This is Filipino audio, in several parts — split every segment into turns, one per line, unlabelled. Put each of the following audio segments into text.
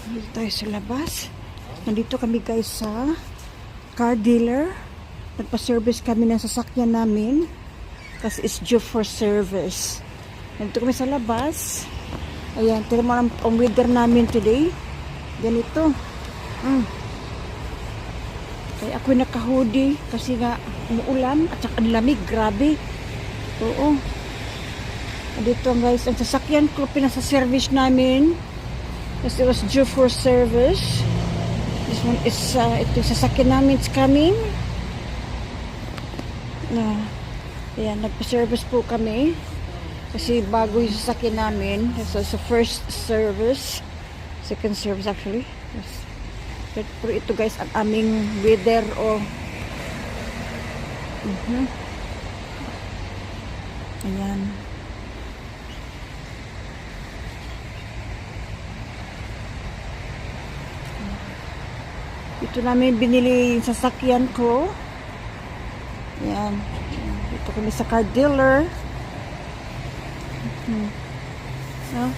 Dito tayo sa labas. Nandito kami guys sa car dealer. Nagpa-service kami ng sasakyan namin. Kasi it's due for service. Nandito kami sa labas. Ayan, tira mo ang weather namin today. Ganito. Kaya ako'y naka-hoodie kasi nga umuulan at saka ang lamig. Grabe. Oo. Dito guys, ang sasakyan ko pinasa-service namin. Kasi it was due for service. This one is, ito yung sasakyan namin is coming. Ayan, nagpa-service po kami. Kasi bago yung sasakyan namin. So, it's the first service. Second service actually. Yes. Pero ito guys, ang aming weather o ayan. Ito namin binili yung sasakyan ko. Ayan. Dito kami sa car dealer. No?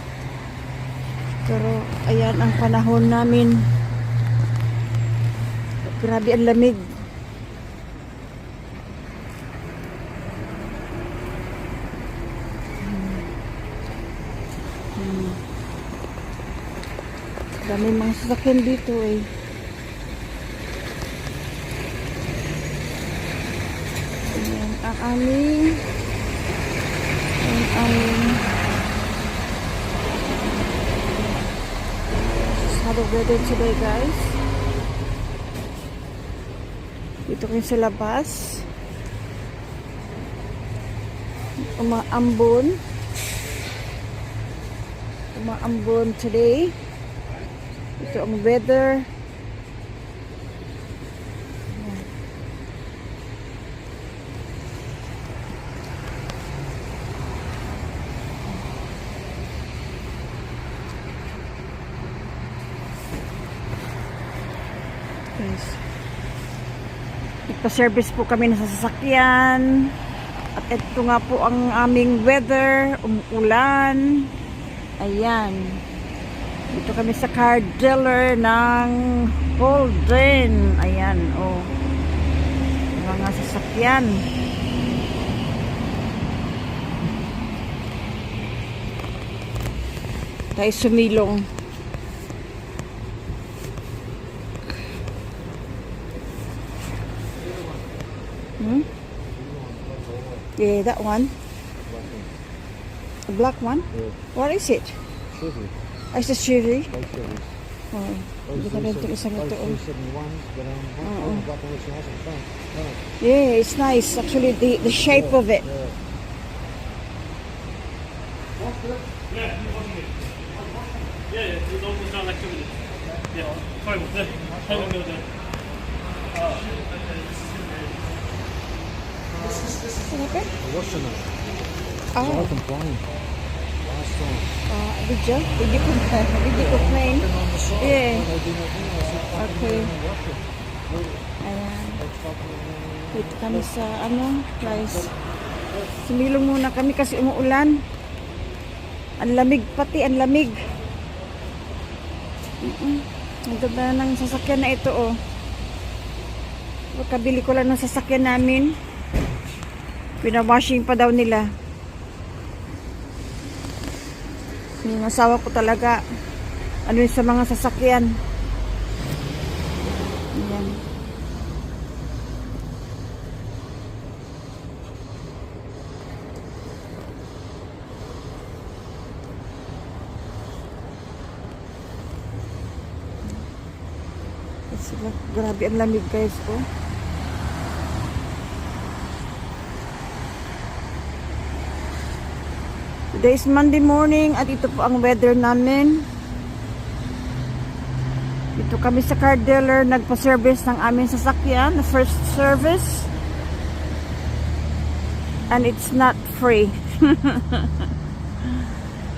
Pero ayan ang panahon namin. Grabe ang lamig. Dami mga sasakyan dito eh. Ayan ang aming this is how the weather today guys. Dito kayo sa labas. Umaambon today. Ito ang weather. Yes. Ipa-service po kami sa sasakyan. At ito nga po ang aming weather. Umuulan. Ayan. Dito kami sa car dealer ng Holden. Ayan, oh. Mga sasakyan. Tayo sumilong. Yeah, that one. A black one?
Yeah.
What is it?
Chevy.
It's a Chevy.
Both Chevys.
Oh, hindi ka rin ito isang ito.
Both 371s, but one black one looks nice at the front.
Yeah, it's nice. Actually, the shape of it.
Yeah.
Yeah, it's almost not like 2 minutes. Yeah, sorry, but I don't know that.
Okay.
What's the name?
Oh,
I complained last time.
video? Video complain? Yeah. Okay. Ayan. Dito kami sa, guys. Sumilong muna kami kasi umuulan. Ang lamig pati, ang lamig. Ang ganda ng sasakyan na ito, oh. Kabili ko lang ng sasakyan namin. Pinawashing pa daw nila. Yung asawa ko talaga, ano yun sa mga sasakyan. Ayan. Grabe ang lamig guys, oh. Today is Monday morning at ito po ang weather namin. Dito kami sa car dealer, nagpa-service ng aming sasakyan, the first service. And it's not free.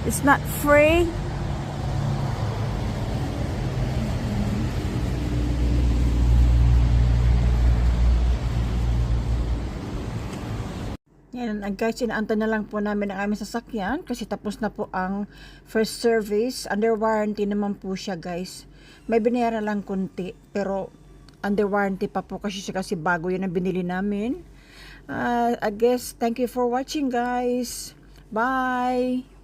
It's not free. Yan, guys, inaantay na lang po namin ang aming sasakyan kasi tapos na po ang first service. Under warranty naman po siya, guys. May binayaran lang kunti, pero under warranty pa po kasi bago yun ang binili namin. I guess, thank you for watching, guys. Bye!